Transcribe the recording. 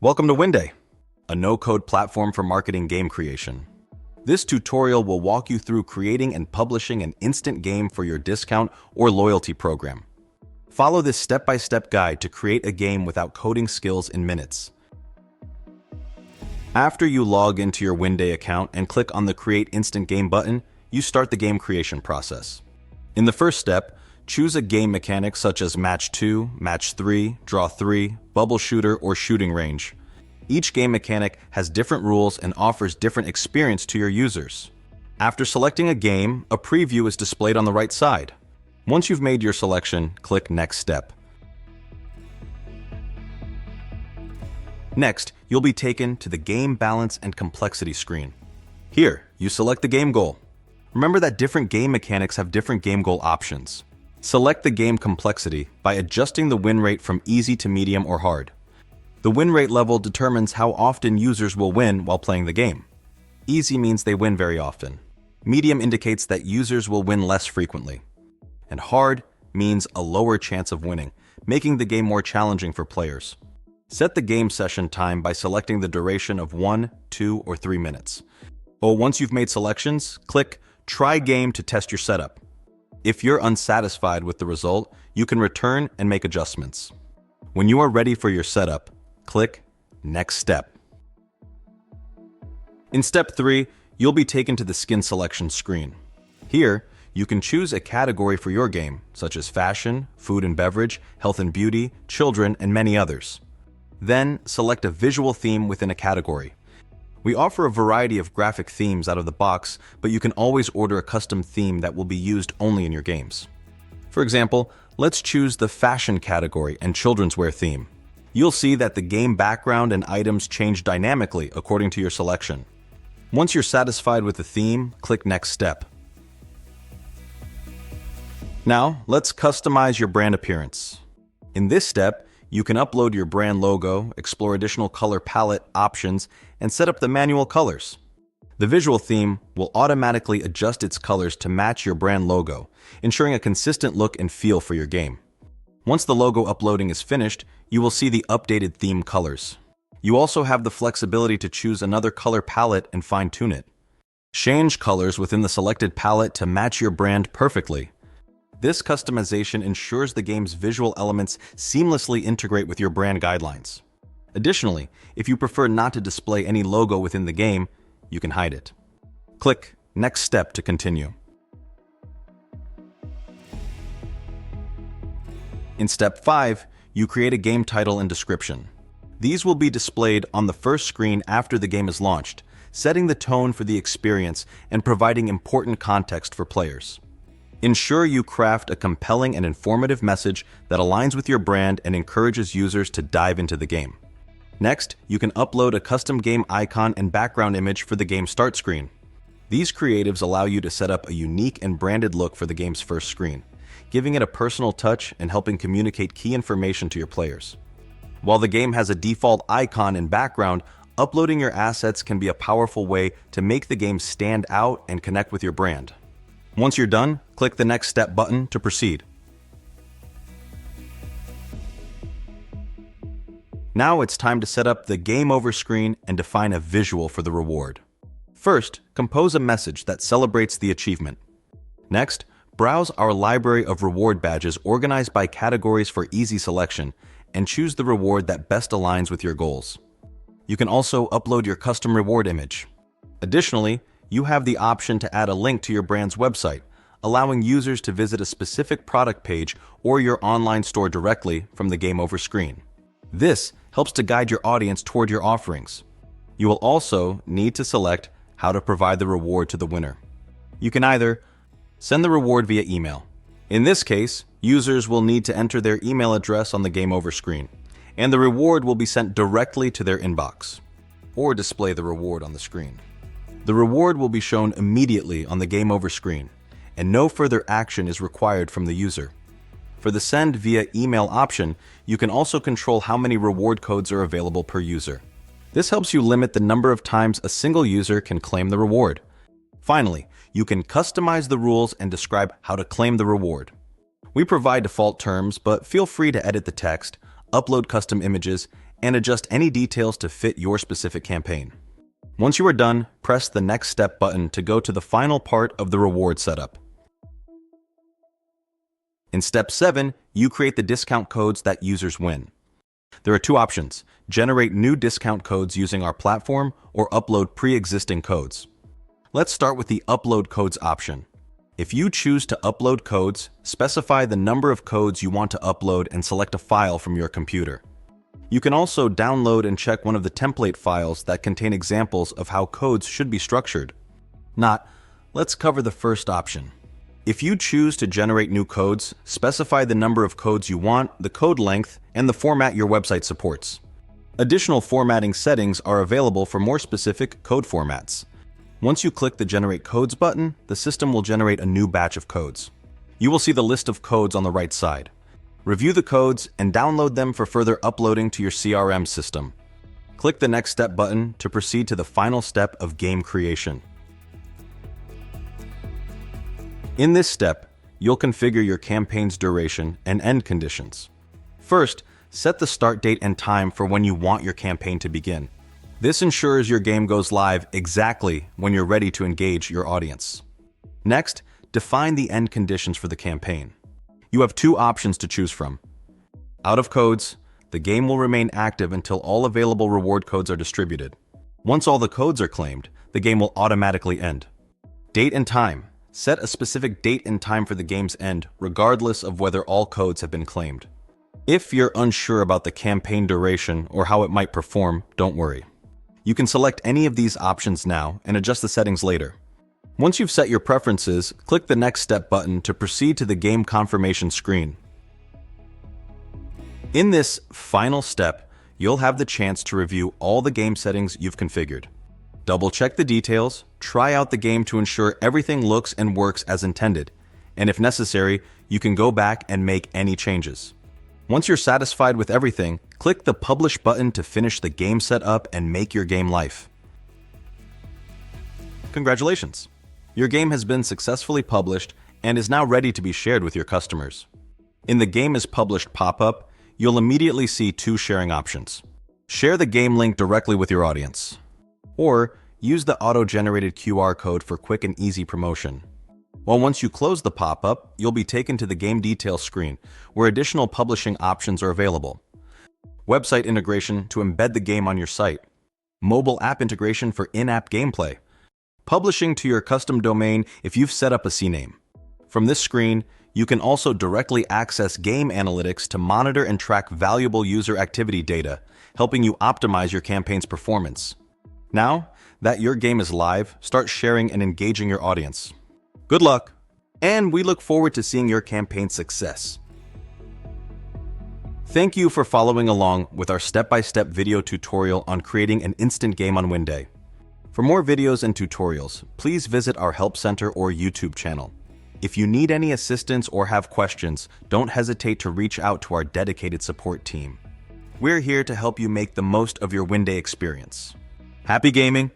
Welcome to Winday, a no-code platform for marketing game creation. This tutorial will walk you through creating and publishing an instant game for your discount or loyalty program. Follow this step-by-step guide to create a game without coding skills in minutes. After you log into your Winday account and click on the Create Instant Game button, you start the game creation process. In the first step, choose a game mechanic such as Match 2, Match 3, Draw 3, Bubble Shooter, or Shooting Range. Each game mechanic has different rules and offers different experience to your users. After selecting a game, a preview is displayed on the right side. Once you've made your selection, click Next Step. Next, you'll be taken to the Game Balance and Complexity screen. Here, you select the game goal. Remember that different game mechanics have different game goal options. Select the game complexity by adjusting the win rate from easy to medium or hard. The win rate level determines how often users will win while playing the game. Easy means they win very often. Medium indicates that users will win less frequently. And hard means a lower chance of winning, making the game more challenging for players. Set the game session time by selecting the duration of 1, 2, or 3 minutes. Once you've made selections, click Try Game to test your setup. If you're unsatisfied with the result, you can return and make adjustments. When you are ready for your setup, click Next Step. In Step 3, you'll be taken to the skin selection screen. Here, you can choose a category for your game, such as fashion, food and beverage, health and beauty, children, and many others. Then, select a visual theme within a category. We offer a variety of graphic themes out of the box, but you can always order a custom theme that will be used only in your games. For example, let's choose the fashion category and children's wear theme. You'll see that the game background and items change dynamically according to your selection. Once you're satisfied with the theme, click Next Step. Now, let's customize your brand appearance. In this step, you can upload your brand logo, explore additional color palette options, and set up the manual colors. The visual theme will automatically adjust its colors to match your brand logo, ensuring a consistent look and feel for your game. Once the logo uploading is finished, you will see the updated theme colors. You also have the flexibility to choose another color palette and fine-tune it. Change colors within the selected palette to match your brand perfectly. This customization ensures the game's visual elements seamlessly integrate with your brand guidelines. Additionally, if you prefer not to display any logo within the game, you can hide it. Click Next Step to continue. In Step 5, you create a game title and description. These will be displayed on the first screen after the game is launched, setting the tone for the experience and providing important context for players. Ensure you craft a compelling and informative message that aligns with your brand and encourages users to dive into the game. Next, you can upload a custom game icon and background image for the game start screen. These creatives allow you to set up a unique and branded look for the game's first screen, giving it a personal touch and helping communicate key information to your players. While the game has a default icon and background, uploading your assets can be a powerful way to make the game stand out and connect with your brand. Once you're done, click the Next Step button to proceed. Now it's time to set up the Game Over screen and define a visual for the reward. First, compose a message that celebrates the achievement. Next, browse our library of reward badges organized by categories for easy selection and choose the reward that best aligns with your goals. You can also upload your custom reward image. Additionally, you have the option to add a link to your brand's website, allowing users to visit a specific product page or your online store directly from the Game Over screen. This helps to guide your audience toward your offerings. You will also need to select how to provide the reward to the winner. You can either send the reward via email. In this case, users will need to enter their email address on the Game Over screen, and the reward will be sent directly to their inbox, or display the reward on the screen. The reward will be shown immediately on the Game Over screen, and no further action is required from the user. For the Send via email option, you can also control how many reward codes are available per user. This helps you limit the number of times a single user can claim the reward. Finally, you can customize the rules and describe how to claim the reward. We provide default terms, but feel free to edit the text, upload custom images, and adjust any details to fit your specific campaign. Once you are done, press the Next Step button to go to the final part of the reward setup. In Step 7, you create the discount codes that users win. There are two options: generate new discount codes using our platform or upload pre-existing codes. Let's start with the Upload Codes option. If you choose to upload codes, specify the number of codes you want to upload and select a file from your computer. You can also download and check one of the template files that contain examples of how codes should be structured. Let's cover the first option. If you choose to generate new codes, specify the number of codes you want, the code length, and the format your website supports. Additional formatting settings are available for more specific code formats. Once you click the Generate Codes button, the system will generate a new batch of codes. You will see the list of codes on the right side. Review the codes and download them for further uploading to your CRM system. Click the Next Step button to proceed to the final step of game creation. In this step, you'll configure your campaign's duration and end conditions. First, set the start date and time for when you want your campaign to begin. This ensures your game goes live exactly when you're ready to engage your audience. Next, define the end conditions for the campaign. You have two options to choose from. Out of codes, the game will remain active until all available reward codes are distributed. Once all the codes are claimed, the game will automatically end. Date and time. Set a specific date and time for the game's end, regardless of whether all codes have been claimed. If you're unsure about the campaign duration or how it might perform, don't worry. You can select any of these options now and adjust the settings later. Once you've set your preferences, click the Next Step button to proceed to the game confirmation screen. In this final step, you'll have the chance to review all the game settings you've configured. Double-check the details, try out the game to ensure everything looks and works as intended, and if necessary, you can go back and make any changes. Once you're satisfied with everything, click the Publish button to finish the game setup and make your game live. Congratulations! Your game has been successfully published and is now ready to be shared with your customers. In the Game is Published pop-up, you'll immediately see two sharing options. Share the game link directly with your audience, or use the auto-generated QR code for quick and easy promotion. Once you close the pop-up, you'll be taken to the Game Details screen, where additional publishing options are available. Website integration to embed the game on your site. Mobile app integration for in-app gameplay. Publishing to your custom domain if you've set up a CNAME. From this screen, you can also directly access game analytics to monitor and track valuable user activity data, helping you optimize your campaign's performance. Now that your game is live, start sharing and engaging your audience. Good luck, and we look forward to seeing your campaign's success. Thank you for following along with our step-by-step video tutorial on creating an instant game on Winday. For more videos and tutorials, please visit our Help Center or YouTube channel. If you need any assistance or have questions, don't hesitate to reach out to our dedicated support team. We're here to help you make the most of your Winday experience. Happy gaming!